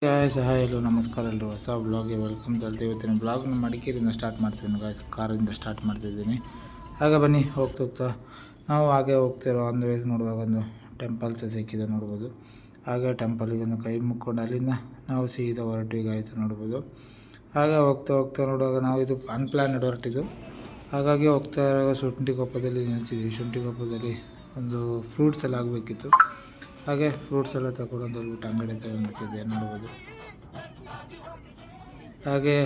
Guys hi hello ನಮಸ್ಕಾರ ಎಲ್ಲರೂ ಹೊಸ ಬ್ಲಾಗ್ಗೆ ವೆಲ್ಕಮ್ ತಳ್ತೀವಿ. ಇವತ್ತಿನ ಬ್ಲಾಗ್ನ ಮಡಿಕೇರಿಯಿಂದ ಸ್ಟಾರ್ಟ್ ಮಾಡ್ತಿದ್ದೀನಿ ಗಾಯ್ಸ್, ಕಾರಿಂದ ಸ್ಟಾರ್ಟ್ ಮಾಡ್ತಿದ್ದೀನಿ. ಹಾಗೆ ಬನ್ನಿ ಹೋಗ್ತಾ ನಾವು ಹಾಗೆ ಹೋಗ್ತಿರೋ ಒಂದು ವೇಸ್ ನೋಡುವಾಗ ಒಂದು ಟೆಂಪಲ್ಸ್ ಸಿಕ್ಕಿದೆ ನೋಡ್ಬೋದು. ಹಾಗೆ ಟೆಂಪಲಿಗೆ ಒಂದು ಕೈ ಮುಕ್ಕೊಂಡು ಅಲ್ಲಿಂದ ನಾವು ಸೀದಾ ಹೊರಟಿವಿ ಗಾಯ್ಸ್ ನೋಡ್ಬೋದು. ಹಾಗೆ ಹೋಗ್ತಾ ನೋಡುವಾಗ ನಾವು ಇದು ಅನ್ಪ್ಲಾನ್ಡ್ ಹೊರಟಿದ್ದು, ಹಾಗಾಗಿ ಹೋಗ್ತಾ ಇರುವಾಗ ಶುಂಠಿಕೊಪ್ಪದಲ್ಲಿ ನಿಲ್ಲಿಸಿದ್ವಿ. ಶುಂಠಿಕೊಪ್ಪದಲ್ಲಿ ಒಂದು ಫ್ರೂಟ್ಸ್ ಎಲ್ಲ ಆಗಬೇಕಿತ್ತು, ಹಾಗೆ ಫ್ರೂಟ್ಸ್ ಎಲ್ಲ ತಗೊಂಡು ಹೋಗ್ಬಿಟ್ಟು ಅಂಗಡಿ ತಗೊಂಡಿದ್ದೆ ನೋಡ್ಬೋದು. ಹಾಗೆ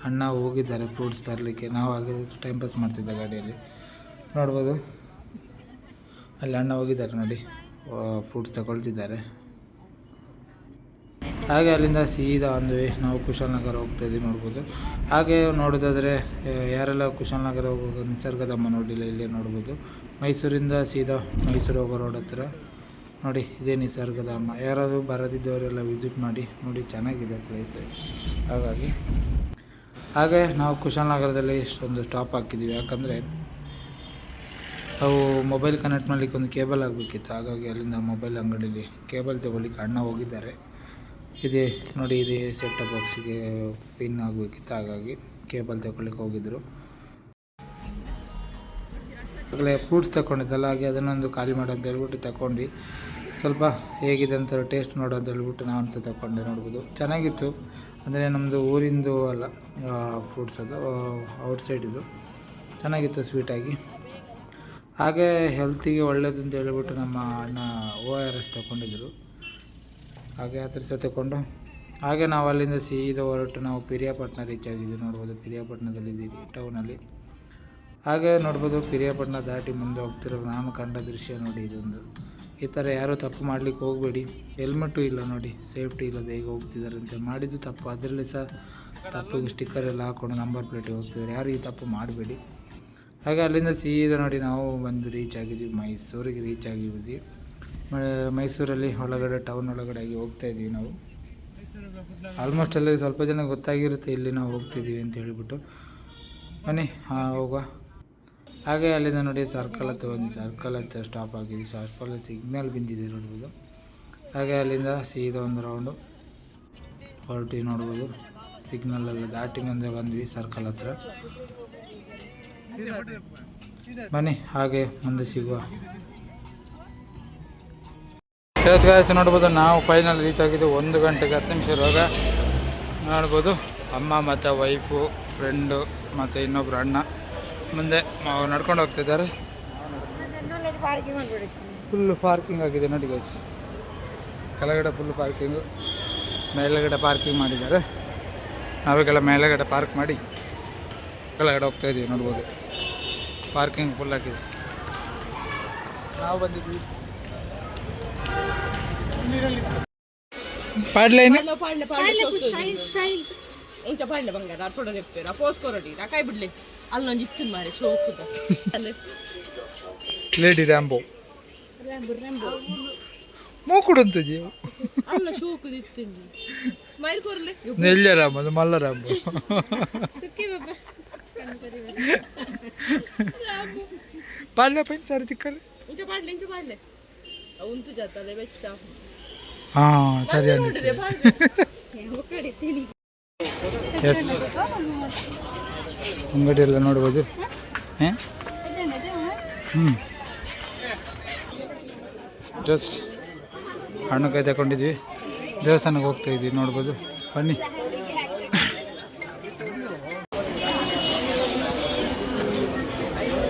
ಅಣ್ಣ ಹೋಗಿದ್ದಾರೆ ಫ್ರೂಟ್ಸ್ ತರಲಿಕ್ಕೆ, ನಾವು ಹಾಗೆ ಟೈಮ್ ಪಾಸ್ ಮಾಡ್ತಿದ್ದೆ ಗಾಡಿಯಲ್ಲಿ ನೋಡ್ಬೋದು. ಅಲ್ಲಿ ಅಣ್ಣ ಹೋಗಿದ್ದಾರೆ ನೋಡಿ, ಫ್ರೂಟ್ಸ್ ತಗೊಳ್ತಿದ್ದಾರೆ. ಹಾಗೆ ಅಲ್ಲಿಂದ ಸೀದಾ ಅಂದ್ವಿ ನಾವು ಕುಶಾಲನಗರ ಹೋಗ್ತಾಯಿದ್ವಿ ನೋಡ್ಬೋದು. ಹಾಗೆ ನೋಡೋದಾದರೆ ಯಾರೆಲ್ಲ ಕುಶಾಲನಗರ ಹೋಗುವಾಗ ನಿಸರ್ಗಧಾಮ ನೋಡಿಲ್ಲ ಇಲ್ಲೇ ನೋಡ್ಬೋದು. ಮೈಸೂರಿಂದ ಸೀದಾ ಮೈಸೂರು ಹೋಗೋ ರೋಡ್ ಹತ್ರ ನೋಡಿ ಇದೇ ನಿಸರ್ಗಧಾಮ. ಯಾರಾದರೂ ಬರದಿದ್ದವರೆಲ್ಲ ವಿಸಿಟ್ ಮಾಡಿ ನೋಡಿ, ಚೆನ್ನಾಗಿದೆ ಪ್ಲೇಸ್. ಹಾಗೆ ನಾವು ಕುಶಾಲನಗರದಲ್ಲಿ ಇಷ್ಟೊಂದು ಸ್ಟಾಪ್ ಹಾಕಿದ್ದೀವಿ, ಯಾಕಂದರೆ ನಾವು ಮೊಬೈಲ್ ಕನೆಕ್ಟ್ ಮಾಡಲಿಕ್ಕೆ ಒಂದು ಕೇಬಲ್ ಆಗಬೇಕಿತ್ತು. ಹಾಗಾಗಿ ಅಲ್ಲಿಂದ ಮೊಬೈಲ್ ಅಂಗಡಿಯಲ್ಲಿ ಕೇಬಲ್ ತಗೊಳ್ಳಿಕ್ಕೆ ಅಣ್ಣ ಹೋಗಿದ್ದಾರೆ. ಇದೇ ನೋಡಿ, ಇದೇ ಸೆಟ್ ಬಾಕ್ಸಿಗೆ ಪಿನ್ ಆಗಬೇಕಿತ್ತು, ಹಾಗಾಗಿ ಕೇಬಲ್ ತಗೊಳ್ಳಿಕ್ಕೆ ಹೋಗಿದ್ದರು. ಆಗಲೇ ಫ್ರೂಟ್ಸ್ ತಗೊಂಡಿದ್ದಲ್ಲ, ಹಾಗೆ ಅದನ್ನೊಂದು ಖಾಲಿ ಮಾಡೋ ಅಂತ ಹೇಳ್ಬಿಟ್ಟು ತಗೊಂಡು ಸ್ವಲ್ಪ ಹೇಗಿದೆ ಅಂತ ಟೇಸ್ಟ್ ನೋಡೋ ಅಂತ ಹೇಳ್ಬಿಟ್ಟು ನಾವು ಅಂತ ತಗೊಂಡೆ ನೋಡ್ಬೋದು. ಚೆನ್ನಾಗಿತ್ತು, ಅಂದರೆ ನಮ್ಮದು ಊರಿಂದು ಅಲ್ಲ ಫ್ರೂಟ್ಸ್, ಅದು ಔಟ್ಸೈಡ್ ಇದು. ಚೆನ್ನಾಗಿತ್ತು ಸ್ವೀಟಾಗಿ. ಹಾಗೆ ಹೆಲ್ತಿಗೆ ಒಳ್ಳೇದು ಅಂತ ಹೇಳ್ಬಿಟ್ಟು ನಮ್ಮ ಅಣ್ಣ ORS ತಗೊಂಡಿದ್ದರು. ಹಾಗೆ ಆ ಥರ ತಗೊಂಡು ಹಾಗೆ ನಾವು ಅಲ್ಲಿಂದ ಸೀದಾ ಹೊರಟು ನಾವು ಪಿರಿಯಾಪಟ್ಟಣ ರೀಚ್ ಆಗಿದ್ವಿ ನೋಡ್ಬೋದು. ಪಿರಿಯಾಪಟ್ಟಣದಲ್ಲಿದ್ದೀವಿ ಟೌನಲ್ಲಿ. ಹಾಗೆ ನೋಡ್ಬೋದು, ಪಿರಿಯಾಪಟ್ಟಣ ದಾಟಿ ಮುಂದೆ ಹೋಗ್ತಿರೋ ನಾನು ಕಂಡ ದೃಶ್ಯ ನೋಡಿ ಇದೊಂದು. ಈ ಥರ ಯಾರೂ ತಪ್ಪು ಮಾಡಲಿಕ್ಕೆ ಹೋಗಬೇಡಿ. ಹೆಲ್ಮೆಟ್ಟು ಇಲ್ಲ ನೋಡಿ, ಸೇಫ್ಟಿ ಇಲ್ಲದೆ ಹೇಗೆ ಹೋಗ್ತಿದ್ದಾರೆ ಅಂತ ಮಾಡಿದ್ದು ತಪ್ಪು. ಅದರಲ್ಲಿ ಸಹ ತಪ್ಪಿಗೆ ಸ್ಟಿಕ್ಕರ್ ಎಲ್ಲ ಹಾಕ್ಕೊಂಡು ನಂಬರ್ ಪ್ಲೇಟಿಗೆ ಹೋಗ್ತಿದ್ದಾರೆ. ಯಾರು ಈ ತಪ್ಪು ಮಾಡಬೇಡಿ. ಹಾಗೆ ಅಲ್ಲಿಂದ ಸೀದಾ ನೋಡಿ ನಾವು ಬಂದು ರೀಚ್ ಆಗಿದ್ವಿ, ಮೈಸೂರಿಗೆ ರೀಚ್ ಆಗಿದ್ವಿ. ಮೈಸೂರಲ್ಲಿ ಒಳಗಡೆ ಟೌನ್ ಒಳಗಡೆ ಆಗಿ ಹೋಗ್ತಾಯಿದ್ವಿ ನಾವು. ಆಲ್ಮೋಸ್ಟ್ ಅಲ್ಲಿ ಸ್ವಲ್ಪ ಜನ ಗೊತ್ತಾಗಿರುತ್ತೆ ಇಲ್ಲಿ ನಾವು ಹೋಗ್ತಿದ್ದೀವಿ ಅಂತ ಹೇಳಿಬಿಟ್ಟು. ಬನ್ನಿ ಹೋಗುವ. ಹಾಗೆ ಅಲ್ಲಿಂದ ನೋಡಿ ಸರ್ಕಲ್ ಹತ್ರ ಬಂದು ಸರ್ಕಲ್ ಹತ್ರ ಸ್ಟಾಪ್ ಆಗಿದ್ವಿ. ಸರ್ಕಲ್ ಸಿಗ್ನಲ್ ಬಿಂದಿದೆ ನೋಡ್ಬೋದು. ಹಾಗೆ ಅಲ್ಲಿಂದ ಸೀದಾ ಒಂದು ರೌಂಡು ಹೊರಟಿ ನೋಡ್ಬೋದು. ಸಿಗ್ನಲ್ಲೆಲ್ಲ ದಾಟಿ ಮುಂದೆ ಬಂದ್ವಿ ಸರ್ಕಲ್ ಹತ್ರ. ಬನ್ನಿ ಹಾಗೆ ಮುಂದೆ ಸಿಗುವ. ಗಾಯ್ಸ್ ನೋಡ್ಬೋದು, ನಾವು ಫೈನಲ್ ರೀಚ್ ಆಗಿದ್ದು 1 ಗಂಟೆಗೆ 10 ನಿಮಿಷ ಇರುವಾಗ ನೋಡ್ಬೋದು. ಅಮ್ಮ ಮತ್ತು ವೈಫು, ಫ್ರೆಂಡು ಮತ್ತು ಇನ್ನೊಬ್ಬರು ಅಣ್ಣ ಮುಂದೆ ನಡ್ಕೊಂಡು ಹೋಗ್ತಿದ್ದಾರೆ. ಫುಲ್ಲು ಪಾರ್ಕಿಂಗ್ ಆಗಿದೆ ನೋಡಿ ಗೈಸ್. ಕೆಳಗಡೆ ಫುಲ್ ಪಾರ್ಕಿಂಗು, ಮೇಲೆಗಡೆ ಪಾರ್ಕಿಂಗ್ ಮಾಡಿದ್ದಾರೆ. ನಾವೀಗೆಲ್ಲ ಮೇಲೆಗಡೆ ಪಾರ್ಕ್ ಮಾಡಿ ಕೆಳಗಡೆ ಹೋಗ್ತಾಯಿದ್ದೀವಿ ನೋಡ್ಬೋದು. ಪಾರ್ಕಿಂಗ್ ಫುಲ್ ಆಗಿದೆ. ನಾವು ಬಂದಿದ್ವಿ ಪಾಡ್ಲೈನ್ ಇಂಚ ಪಾಡ್ಲೆ ಬಂಗಾರ ಫೋಟೋ ತೆಪ್ಪಿರ ಪೋಸ್ಕೊರಡಿ ಕೈ ಬಿಡ್ಲಿ ಅಲ್ಲೊಂದು ಇತ್ತು ಮಾಡಿ ಸೋಕುದ ಲೇಡಿ ರ್ಯಾಂಬೋ ಮೂಕುಡಂತಜಿ ಅಲ್ಲ ಸೋಕುದ ಇತ್ತಿಂದು ಸ್ಮೈಲ್ ಕೊರ್ಲೆ ನೆಲ್ಯ ರಾಮ ಅದು ಮಲ್ಲ ರ್ಯಾಂಬೋ ಪಾಡ್ಲೆ ಪೈನ್ ಸಾರಿ ತಿಕ್ಕಲೆ ಇಂಚ ಪಾಡ್ಲೆ ಅವಂತು ಜಾತಲೆ ಬೆಚ್ಚ. ಹಾಂ ಸರಿ ಎಸ್ ಅಂಗಡಿ ಎಲ್ಲ ನೋಡ್ಬೋದು. ಜಸ್ ಹಣ್ಣು ಕಾಯಿ ತಗೊಂಡಿದ್ವಿ, ದೇವಸ್ಥಾನಕ್ಕೆ ಹೋಗ್ತಾಯಿದ್ವಿ ನೋಡ್ಬೋದು. ಬನ್ನಿ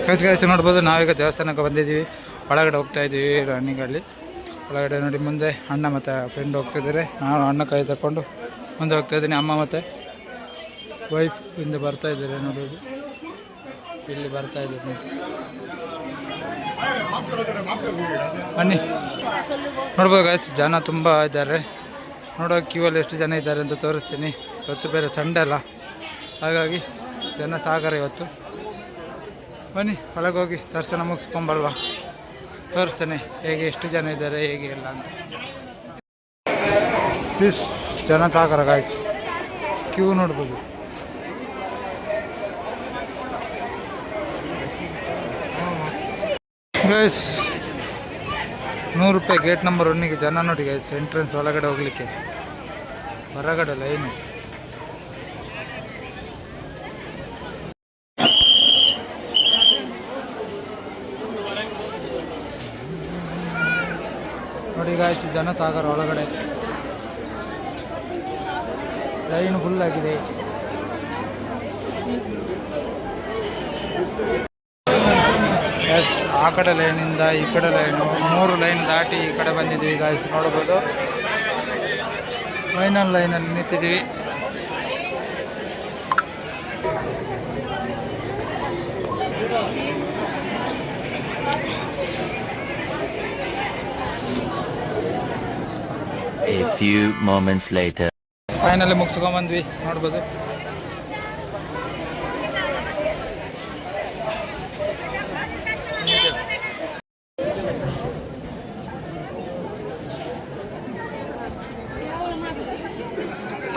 ಕಾಯ್ತು ನೋಡ್ಬೋದು. ನಾವೀಗ ದೇವಸ್ಥಾನಕ್ಕೆ ಬಂದಿದ್ದೀವಿ, ಒಳಗಡೆ ಹೋಗ್ತಾಯಿದ್ದೀವಿ ರನ್ನಿಂಗಲ್ಲಿ. ಒಳಗಡೆ ನೋಡಿ ಮುಂದೆ ಅಣ್ಣ ಮತ್ತು ಫ್ರೆಂಡ್ ಹೋಗ್ತಾಯಿದ್ದಾರೆ. ನಾನು ಅಣ್ಣ ಕೈ ತಗೊಂಡು ಮುಂದೆ ಹೋಗ್ತಾಯಿದ್ದೀನಿ. ಅಮ್ಮ ಮತ್ತು ವೈಫ್ ಹಿಂದೆ ಬರ್ತಾಯಿದ್ದಾರೆ ನೋಡೋದು. ಇಲ್ಲಿ ಬರ್ತಾಯಿದ್ದಾರೆ ನೋಡಿ. ಬನ್ನಿ ನೋಡ್ಬೋದು ಗಾಯ್ಸ್, ಜನ ತುಂಬ ಇದ್ದಾರೆ. ನೋಡೋ ಕ್ಯೂವಲ್ಲಿ ಎಷ್ಟು ಜನ ಇದ್ದಾರೆ ಅಂತ ತೋರಿಸ್ತೀನಿ. ಇವತ್ತು ಬೇರೆ ಸಂಡೇ ಅಲ್ಲ, ಹಾಗಾಗಿ ಜನ ಸಾಗರ ಇವತ್ತು. ಬನ್ನಿ ಒಳಗೆ ಹೋಗಿ ದರ್ಶನ ಮುಗಿಸ್ಕೊಂಬಲ್ವಾ, ತೋರಿಸ್ತೇನೆ ಹೇಗೆ ಎಷ್ಟು ಜನ ಇದ್ದಾರೆ ಹೇಗೆ ಎಲ್ಲ ಅಂತ. ಪ್ಲೀಸ್ ಜನ ಸಾಗರ ಗಾಯ್ಸ್, ಕ್ಯೂ ನೋಡ್ಬೋದು. ಗೈಸ್ 100 ರೂಪಾಯಿ ಗೇಟ್ ನಂಬರ್ 1ಗೆ ಜನ ನೋಡಿ ಗೈಸ್, ಎಂಟ್ರೆನ್ಸ್ ಒಳಗಡೆ ಹೋಗಲಿಕ್ಕೆ ಹೊರಗಡೆ ಲೈನು. ನೋಡಿ ಗಾಯ್ಸ್, ಜನಸಾಗರ ಒಳಗಡೆ ಲೈನ್ ಫುಲ್ ಆಗಿದೆ. ಆ ಕಡೆ ಲೈನಿಂದ ಈ ಕಡೆ ಲೈನು 3 ಲೈನ್ ದಾಟಿ ಈ ಕಡೆ ಬಂದಿದ್ದೀವಿ ಗಾಯ್ಸ್. ನೋಡ್ಬೋದು ಫೈನಲ್ ಲೈನಲ್ಲಿ ನಿಂತಿದ್ದೀವಿ. A few moments later. Finally ಮುಗಿಸ್ಕೊಂಡ್ಬಂದ್ವಿ ನೋಡ್ಬೋದು.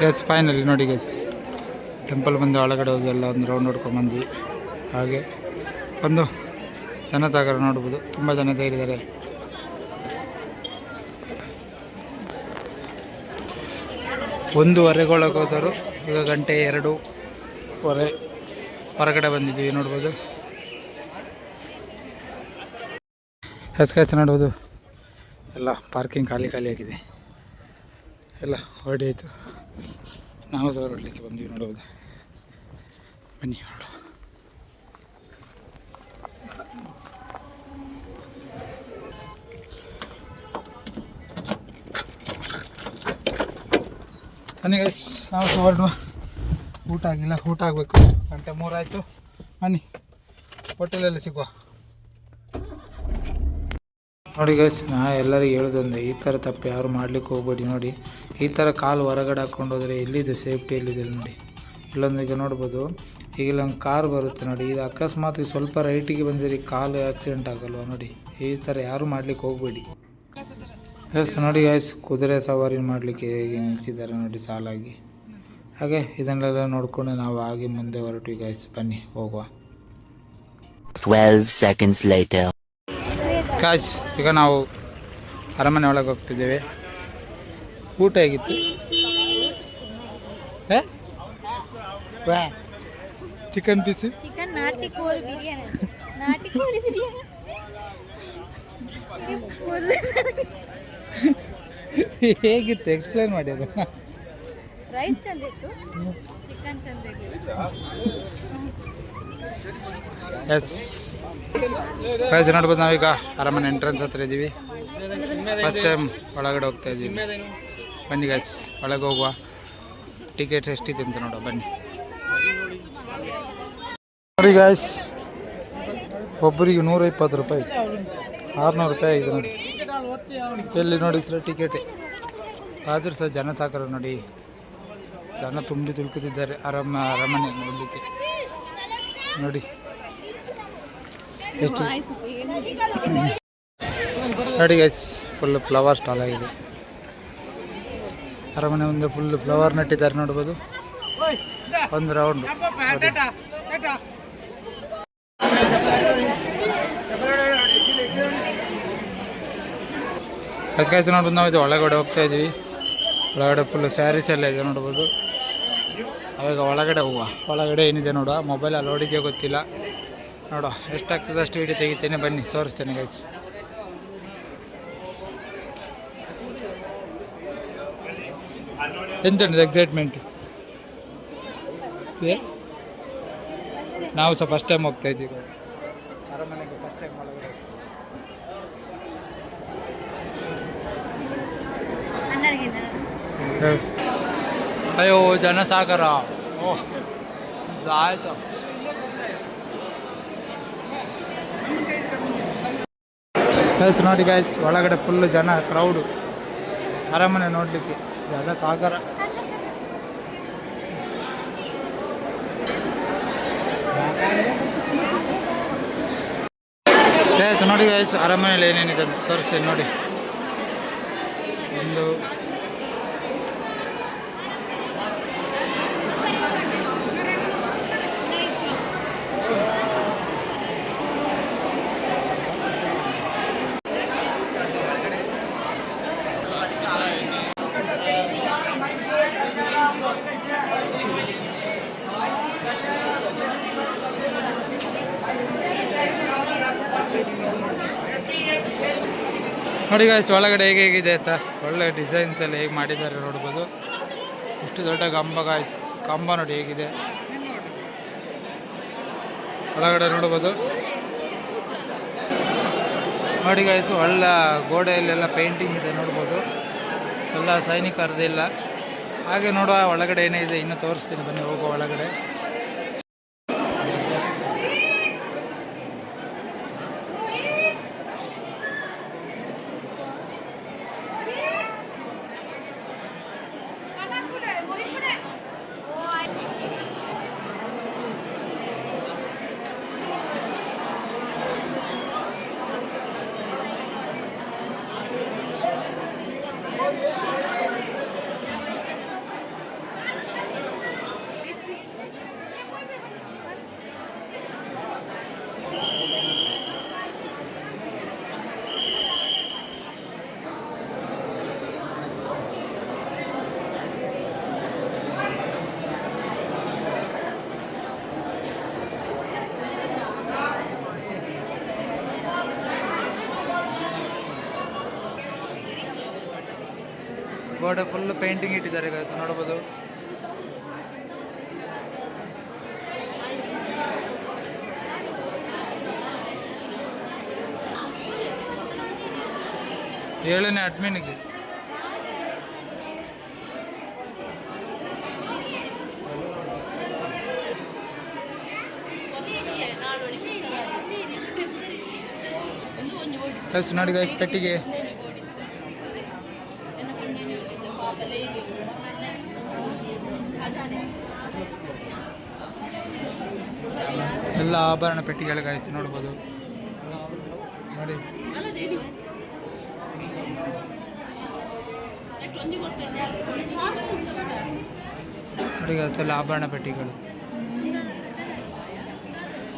ಗೈಸ್ ಫೈನಲಿ ನೋಡಿ ಗೈಸ್, ಟೆಂಪಲ್ ಬಂದು ಒಳಗಡೆ ಹೋಗಿ ಎಲ್ಲ ಒಂದು ರೌಂಡ್ ಹೊಡ್ಕೊಂಡ್ಬಂದ್ವಿ. ಹಾಗೆ ಒಂದು ಜನಸಾಗರ ನೋಡ್ಬೋದು, ತುಂಬ ಜನ ಸೇರಿದ್ದಾರೆ. ಒಂದೂವರೆಗೊಳಗೆ ಹೋದರು, ಈಗ ಗಂಟೆ 2:15 ಹೊರಗಡೆ ಬಂದಿದ್ದೀವಿ ನೋಡ್ಬೋದು. ಹೆಚ್ಚು ನೋಡ್ಬೋದು ಎಲ್ಲ ಪಾರ್ಕಿಂಗ್ ಖಾಲಿ ಆಗಿದೆ, ಎಲ್ಲ ಹೊರಡಿಯಾಯಿತು. ನಾವು ಸಹ ಹೊರಡಲಿಕ್ಕೆ ಬಂದ್ವಿ ನೋಡ್ಬೋದು. ಬನ್ನಿ ಹೊರಡು. ಬನ್ನಿ ಗೈಸ್, ನಾವು ಸಹ ಹೊರಡುವ. ಊಟ ಆಗಿಲ್ಲ, ಊಟ ಆಗಬೇಕು. ಗಂಟೆ 3 ಆಯಿತು. ಬನ್ನಿ ಹೋಟೆಲಲ್ಲಿ ಸಿಗುವ. ನೋಡಿ ಗೈಸ್, ನಾ ಎಲ್ಲರಿಗೂ ಹೇಳೋದೊಂದು, ಈ ಥರ ತಪ್ಪು ಯಾರು ಮಾಡ್ಲಿಕ್ಕೆ ಹೋಗ್ಬೇಡಿ. ನೋಡಿ, ಈ ಥರ ಕಾಲು ಹೊರಗಡೆ ಹಾಕ್ಕೊಂಡು ಹೋದರೆ ಎಲ್ಲಿದೆ ಸೇಫ್ಟಿ, ಎಲ್ಲಿದೆ ನೋಡಿ. ಇಲ್ಲೊಂದು ಈಗ ನೋಡ್ಬೋದು, ಈಗ ಇಲ್ಲೊಂದು ಕಾರ್ ಬರುತ್ತೆ ನೋಡಿ. ಇದು ಅಕಸ್ಮಾತ್ ಸ್ವಲ್ಪ ರೈಟಿಗೆ ಬಂದಿರಿ ಕಾಲು ಆಕ್ಸಿಡೆಂಟ್ ಆಗಲ್ವ ನೋಡಿ. ಈ ಥರ ಯಾರು ಮಾಡ್ಲಿಕ್ಕೆ ಹೋಗಬೇಡಿ. ಎಸ್ ನೋಡಿ ಗೈಸ್, ಕುದುರೆ ಸವಾರಿ ಮಾಡಲಿಕ್ಕೆ ಹೇಗೆ ನಿಲ್ಸಿದ್ದಾರೆ ನೋಡಿ ಸಾಲಾಗಿ. ಹಾಗೆ ಇದನ್ನೆಲ್ಲ ನೋಡಿಕೊಂಡು ನಾವು ಹಾಗೆ ಮುಂದೆ ಹೊರಟು ಗೈಸ್. ಬನ್ನಿ ಹೋಗುವ. 12 seconds later. ಗೈಸ್, ಈಗ ನಾವು ಅರಮನೆ ಒಳಗೆ ಹೋಗ್ತಿದ್ದೇವೆ. ಊಟ ಹೇಗಿತ್ತು? ಚಿಕನ್ ಪೀಸ್, ಚಿಕನ್ ನಾಟಿ ಕೋಳಿ ಬಿರಿಯಾನಿ, ನಾಟಿ ಕೋಳಿ ಬಿರಿಯಾನಿ ಹೇಗಿತ್ತು ಎಕ್ಸ್ಪ್ಲೇನ್ ಮಾಡಿ ಅದು. ರೈಸ್ ಚಂದ ಇತ್ತು, ಚಿಕನ್ ಚಂದ ಇತ್ತು. ಎಸ್ ಗೈಸ್, ನೋಡ್ಬೋದು ನಾವೀಗ ಅರಮನೆ ಎಂಟ್ರೆನ್ಸ್ ಹತ್ರ ಇದ್ದೀವಿ. ಫಸ್ಟ್ ಟೈಮ್ ಒಳಗಡೆ ಹೋಗ್ತಾ ಇದ್ದೀವಿ. ಬನ್ನಿ ಗೈಸ್, ಒಳಗೆ ಹೋಗುವ. ಟಿಕೆಟ್ಸ್ ಎಷ್ಟಿದೆ ಅಂತ ನೋಡುವ ಬನ್ನಿ. ನೋಡಿ ಗೈಸ್, ಒಬ್ಬರಿಗೆ 120 ರೂಪಾಯಿ, 600 ರೂಪಾಯಿ ಆಗಿದೆ ನೋಡಿ. ಎಲ್ಲಿ ನೋಡಿ ಸರ್ ಟಿಕೆಟೇ. ಆದರೂ ಸಹ ಜನಸಾಗರ ನೋಡಿ, ಜನ ತುಂಬಿ ತುಳುಕುತ್ತಿದ್ದಾರೆ ಅರಮನೆ ನೋಡಲಿಕ್ಕೆ. ನೋಡಿ ಎಷ್ಟು ನೋಡಿ ಗೈಸ್, ಫುಲ್ ಫ್ಲವರ್ ಸ್ಟಾಲ್ ಆಗಿದೆ. ಅರಮನೆ ಮುಂದೆ ಫುಲ್ ಫ್ಲವರ್ ನೆಟ್ಟಿದ್ದಾರೆ ನೋಡ್ಬೋದು. ಒಂದು ರೌಂಡ್ ಗೈಸ್ ನೋಡ್ಬೋದು. ನಾವು ಇದು ಒಳಗಡೆ ಹೋಗ್ತಾ ಇದ್ದೀವಿ. ಒಳಗಡೆ ಫುಲ್ ಸ್ಯಾರೀಸ್ ಎಲ್ಲ ಇದೆ ನೋಡ್ಬೋದು. ಅವಾಗ ಒಳಗಡೆ ಹೋಗುವ. ಒಳಗಡೆ ಏನಿದೆ ನೋಡುವ. ಮೊಬೈಲಲ್ಲಿ ನೋಡಿದ್ಯೋ ಗೊತ್ತಿಲ್ಲ, ನೋಡುವ ಎಷ್ಟಾಗ್ತದೆ ಅಷ್ಟು ವಿಡಿಯೋ ತೆಗಿತೇನೆ. ಬನ್ನಿ ತೋರಿಸ್ತೇನೆ ಗೈಸ್. ಎಂತಂಡಿದೆ ಎಕ್ಸೈಟ್ಮೆಂಟ್. ನಾವು ಸಹ ಫಸ್ಟ್ ಟೈಮ್ ಹೋಗ್ತಾ ಇದ್ದೀವಿ ಅರಮನೆಗೆ. ಫಸ್ಟ್ ಟೈಮ್ ಒಳಗಡೆ. ಅಯ್ಯೋ ಜನಸಾಗರ, ಓಹ್ ಆಯ್ತು. ಗೈಸ್ ನೋಡಿ ಗೈಸ್, ಒಳಗಡೆ ಫುಲ್ ಜನ ಕ್ರೌಡು ಅರಮನೆ ನೋಡಲಿಕ್ಕೆ. ಜನಸಾಗರ ಗೈಸ್ ನೋಡಿ ಗೈಸ್, ಅರಮನೆಯಲ್ಲಿ ಏನೇನಿದೆ ಅಂತ ತೋರಿಸ್ತೇನೆ ನೋಡಿ. ಒಂದು ನೋಡಿ ಗಾಯ್ಸ್ ಒಳಗಡೆ ಹೇಗಿದೆ ಅಂತ ಒಳ್ಳೆ ಡಿಸೈನ್ಸ್ ಎಲ್ಲ ಹೇಗೆ ಮಾಡಿದ್ದಾರೆ ನೋಡ್ಬೋದು. ಇಷ್ಟು ದೊಡ್ಡ ಕಂಬ ಗಾಯ್ಸ್, ಕಂಬ ನೋಡಿ ಹೇಗಿದೆ ಒಳಗಡೆ ನೋಡ್ಬೋದು. ನೋಡಿ ಗಾಯ್ಸ್ ಒಳ್ಳೆ ಗೋಡೆಯಲ್ಲೆಲ್ಲ ಪೇಂಟಿಂಗ್ ಇದೆ ನೋಡ್ಬೋದು, ಎಲ್ಲ ಸೈನಿಕರದಿಲ್ಲ. ಹಾಗೆ ನೋಡುವ ಒಳಗಡೆ ಏನೇ ಇದೆ ಇನ್ನೂ ತೋರಿಸ್ತೀನಿ, ಬನ್ನಿ ಹೋಗುವ ಒಳಗಡೆ. ಗೋಡೆ ಫುಲ್ ಪೇಂಟಿಂಗ್ ಇಟ್ಟಿದ್ದಾರೆ ಗಾಯ್ಸ್ ನೋಡ್ಬೋದು. ಏಳನೇ ಅಡ್ಮಿನ್ಗೆ ಗಾಯ್ಸ್ ನೋಡಿ ಗಾಯ್ಸ್ ಪೆಟ್ಟಿಗೆ ಎಲ್ಲ ಆಭರಣ ಪೆಟ್ಟಿಗೆಗಳ ಗಾಯ್ಸ್ ನೋಡ್ಬೋದು ನೋಡಿ. ನೋಡಿ ಗಾಯ್ಸ್ ಎಲ್ಲ ಆಭರಣ ಪೆಟ್ಟಿಗೆಗಳು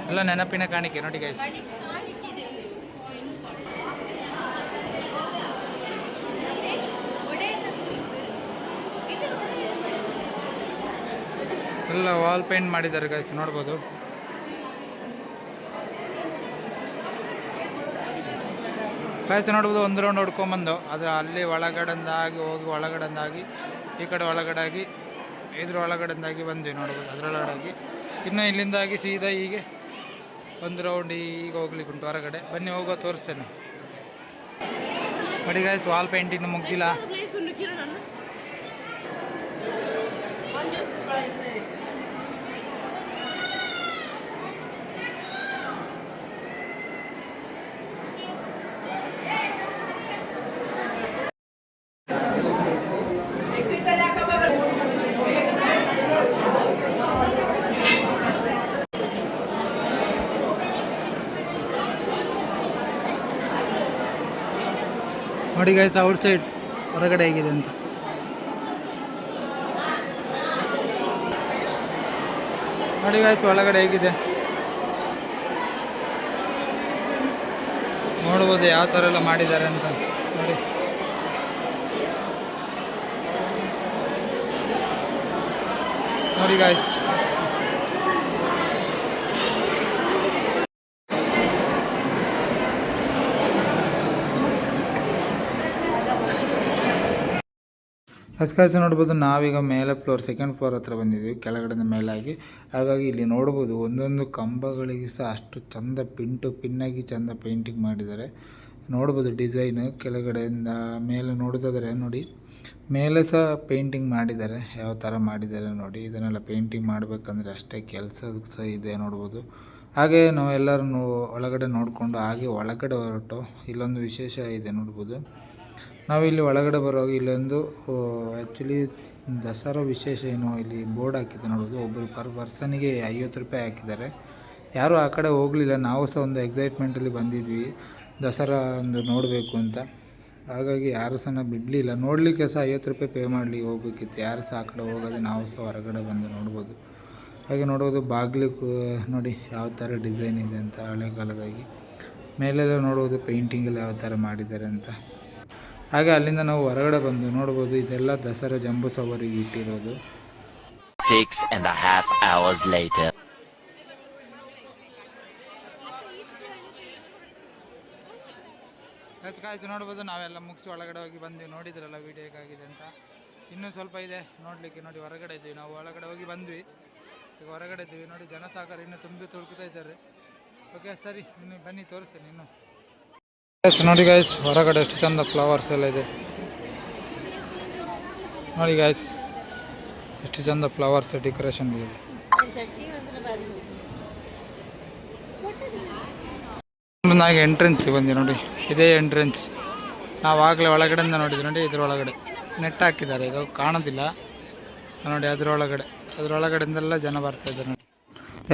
ಎಲ್ಲ ನೆನಪಿನ ಕಾಣಿಕೆ ನೋಡಿ ಗಾಯ್ಸ್. ಎಲ್ಲ ವಾಲ್ ಪೇಂಟ್ ಮಾಡಿದ್ದಾರೆ ಗಾಯ್ಸ್ ನೋಡ್ಬೋದು. ಗಾಯ್ಸ್ ನೋಡ್ಬೋದು ಒಂದು ರೌಂಡ್ ಹೊಡ್ಕೊಂಬಂದು ಅದರ ಅಲ್ಲಿ ಒಳಗಡೆಂದಾಗಿ ಹೋಗಿ ಒಳಗಡೆಂದಾಗಿ ಈ ಕಡೆ ಒಳಗಡೆಯಾಗಿ ಇದ್ರ ಒಳಗಡೆಂದಾಗಿ ಬಂದ್ವಿ ನೋಡ್ಬೋದು. ಅದರೊಳಗಡೆಯಾಗಿ ಇನ್ನು ಇಲ್ಲಿಂದಾಗಿ ಸೀದಾ ಹೀಗೆ ಒಂದು ರೌಂಡ್ ಈಗ ಹೋಗ್ಲಿಕ್ಕೆ ಉಂಟು ಹೊರಗಡೆ. ಬನ್ನಿ ಹೋಗೋ ತೋರಿಸ್ತೇನೆ ನೋಡಿ ಗಾಯ್ಸ್. ವಾಲ್ ಪೇಂಟ್ ಇನ್ನು ಮುಗ್ದಿಲ್ಲ. ನೋಡಿ ಗಾಯ್ಸ್ ಔಟ್ ಸೈಡ್ ಹೊರಗಡೆ ಹೇಗಿದೆ ಅಂತ. ನೋಡಿ ಗಾಯ್ಸ್ ಒಳಗಡೆ ಹೇಗಿದೆ ನೋಡ್ಬೋದು, ಯಾವ ಥರ ಎಲ್ಲ ಮಾಡಿದ್ದಾರೆ ಅಂತ ನೋಡಿ. ನೋಡಿ ಗಾಯ್ಸ್ ಗಾಯ್ಸ್ ನೋಡ್ಬೋದು. ನಾವೀಗ ಮೇಲೆ ಫ್ಲೋರ್ ಸೆಕೆಂಡ್ ಫ್ಲೋರ್ ಹತ್ರ ಬಂದಿದ್ದೀವಿ, ಕೆಳಗಡೆಯಿಂದ ಮೇಲಾಗಿ. ಹಾಗಾಗಿ ಇಲ್ಲಿ ನೋಡ್ಬೋದು ಒಂದೊಂದು ಕಂಬಗಳಿಗೆ ಸಹ ಅಷ್ಟು ಚಂದ ಪಿನ್ನಾಗಿ ಚಂದ ಪೇಂಟಿಂಗ್ ಮಾಡಿದ್ದಾರೆ ನೋಡ್ಬೋದು. ಡಿಸೈನು ಕೆಳಗಡೆಯಿಂದ ಮೇಲೆ ನೋಡೋದಾದರೆ ನೋಡಿ, ಮೇಲೆ ಸಹ ಪೇಂಟಿಂಗ್ ಮಾಡಿದ್ದಾರೆ, ಯಾವ ಥರ ಮಾಡಿದ್ದಾರೆ ನೋಡಿ. ಇದನ್ನೆಲ್ಲ ಪೇಂಟಿಂಗ್ ಮಾಡಬೇಕಂದ್ರೆ ಅಷ್ಟೇ ಕೆಲಸ ಸಹ ಇದೆ ನೋಡ್ಬೋದು. ಹಾಗೆ ನಾವು ಎಲ್ಲರೂ ಒಳಗಡೆ ನೋಡಿಕೊಂಡು ಹಾಗೆ ಒಳಗಡೆ ಹೊರಟು ಇಲ್ಲೊಂದು ವಿಶೇಷ ಇದೆ ನೋಡ್ಬೋದು. ನಾವಿಲ್ಲಿ ಒಳಗಡೆ ಬರುವಾಗ ಇಲ್ಲೊಂದು ಆ್ಯಕ್ಚುಲಿ ದಸರಾ ವಿಶೇಷ ಏನೋ ಇಲ್ಲಿ ಬೋರ್ಡ್ ಹಾಕಿದೆ ನೋಡ್ಬೋದು. ಒಬ್ಬರು ಪರ್ ಪರ್ಸನಿಗೆ 50 ರೂಪಾಯಿ ಹಾಕಿದ್ದಾರೆ. ಯಾರೂ ಆ ಕಡೆ ಹೋಗಲಿಲ್ಲ. ನಾವು ಸಹ ಒಂದು ಎಕ್ಸೈಟ್ಮೆಂಟಲ್ಲಿ ಬಂದಿದ್ವಿ ದಸರಾ ಒಂದು ನೋಡಬೇಕು ಅಂತ. ಹಾಗಾಗಿ ಯಾರು ಸಹ ಬಿಡಲಿಲ್ಲ. ನೋಡಲಿಕ್ಕೆ ಸಹ 50 ರೂಪಾಯಿ ಪೇ ಮಾಡಲಿ ಹೋಗ್ಬೇಕಿತ್ತು. ಯಾರು ಸಹ ಆ ಕಡೆ ಹೋಗೋದು, ನಾವು ಸಹ ಹೊರಗಡೆ ಬಂದು ನೋಡ್ಬೋದು. ಹಾಗೆ ನೋಡ್ಬೋದು ಬಾಗಿಲು ನೋಡಿ ಯಾವ ಥರ ಡಿಸೈನ್ ಇದೆ ಅಂತ ಹಳೆ ಕಾಲದಾಗಿ. ಮೇಲೆಲ್ಲ ನೋಡ್ಬೋದು ಪೇಂಟಿಂಗ್ ಎಲ್ಲ ಯಾವ ಥರ ಮಾಡಿದ್ದಾರೆ ಅಂತ. ಹಾಗೆ ಅಲ್ಲಿಂದ ನಾವು ಹೊರಗಡೆ ಬಂದು ನೋಡ್ಬೋದು, ಇದೆಲ್ಲ ದಸರಾ ಜಂಬೂ ಸವಾರಿಗೆ ಇಟ್ಟಿರೋದು. 6.5 hours later. ಗಾಯ್ಸ್ ನೋಡ್ಬೋದು ನಾವೆಲ್ಲ ಮುಗಿಸಿ ಒಳಗಡೆ ಹೋಗಿ ಬಂದ್ವಿ. ನೋಡಿದ್ರಲ್ಲ ವೀಡಿಯೋ ಹೇಗಾಗಿದೆ ಅಂತ. ಇನ್ನೂ ಸ್ವಲ್ಪ ಇದೆ ನೋಡಲಿಕ್ಕೆ. ನೋಡಿ ಹೊರಗಡೆ ಇದ್ದೀವಿ ನಾವು, ಒಳಗಡೆ ಹೋಗಿ ಬಂದ್ವಿ. ಈಗ ಹೊರಗಡೆ ಇದ್ದೀವಿ ನೋಡಿ, ಜನಸಾಗರ ಇನ್ನೂ ತುಂಬಿ ತುಳುಕ್ತಾ ಇದ್ದಾರೆ. ಓಕೆ ಸರಿ, ಇನ್ನು ಬನ್ನಿ ತೋರಿಸ್ತೇನೆ ಇನ್ನು. ನೋಡಿ ಗಾಯ್ಸ್ ಹೊರಗಡೆ ಎಷ್ಟು ಚಂದ ಫ್ಲವರ್ಸ್ ಎಲ್ಲ ಇದೆ ನೋಡಿ ಗಾಯ್ಸ್, ಎಷ್ಟು ಚಂದ ಫ್ಲವರ್ಸ್ ಡೆಕೋರೇಷನ್ ಇದೆ. ನಾಗ ಎಂಟ್ರೆನ್ಸ್ ಬಂದಿ ನೋಡಿ, ಇದೇ ಎಂಟ್ರೆನ್ಸ್. ನಾವು ಆಗಲೇ ಒಳಗಡೆಯಿಂದ ನೋಡಿದ್ವಿ ನೋಡಿ, ಇದ್ರೊಳಗಡೆ ನೆಟ್ ಹಾಕಿದ್ದಾರೆ, ಈಗ ಕಾಣೋದಿಲ್ಲ ನೋಡಿ. ಅದರೊಳಗಡೆಯಿಂದೆಲ್ಲ ಜನ ಬರ್ತಾಯಿದ್ದಾರೆ ನೋಡಿ.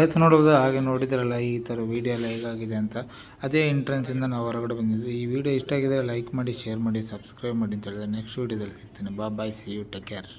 ಆಯ್ತು ನೋಡ್ಬೋದು. ಹಾಗೆ ನೋಡಿದ್ರಲ್ಲ ಈ ಥರ ವೀಡಿಯೋ ಎಲ್ಲ ಹೇಗಾಗಿದೆ ಅಂತ. ಅದೇ ಎಂಟ್ರೆನ್ಸಿಂದ ನಾವು ಹೊರಗಡೆ ಬಂದಿದ್ವಿ. ಈ ವಿಡಿಯೋ ಇಷ್ಟ ಆಗಿದ್ರೆ ಲೈಕ್ ಮಾಡಿ, ಶೇರ್ ಮಾಡಿ, ಸಬ್ಸ್ಕ್ರೈಬ್ ಮಾಡಿ ಅಂತ ಹೇಳಿದ್ರೆ ನೆಕ್ಸ್ಟ್ ವೀಡಿಯೋದಲ್ಲಿ ಸಿಗ್ತೀನಿ. ಬಾಯ್, ಸಿ ಯು, ಟೇಕ್ ಕೇರ್.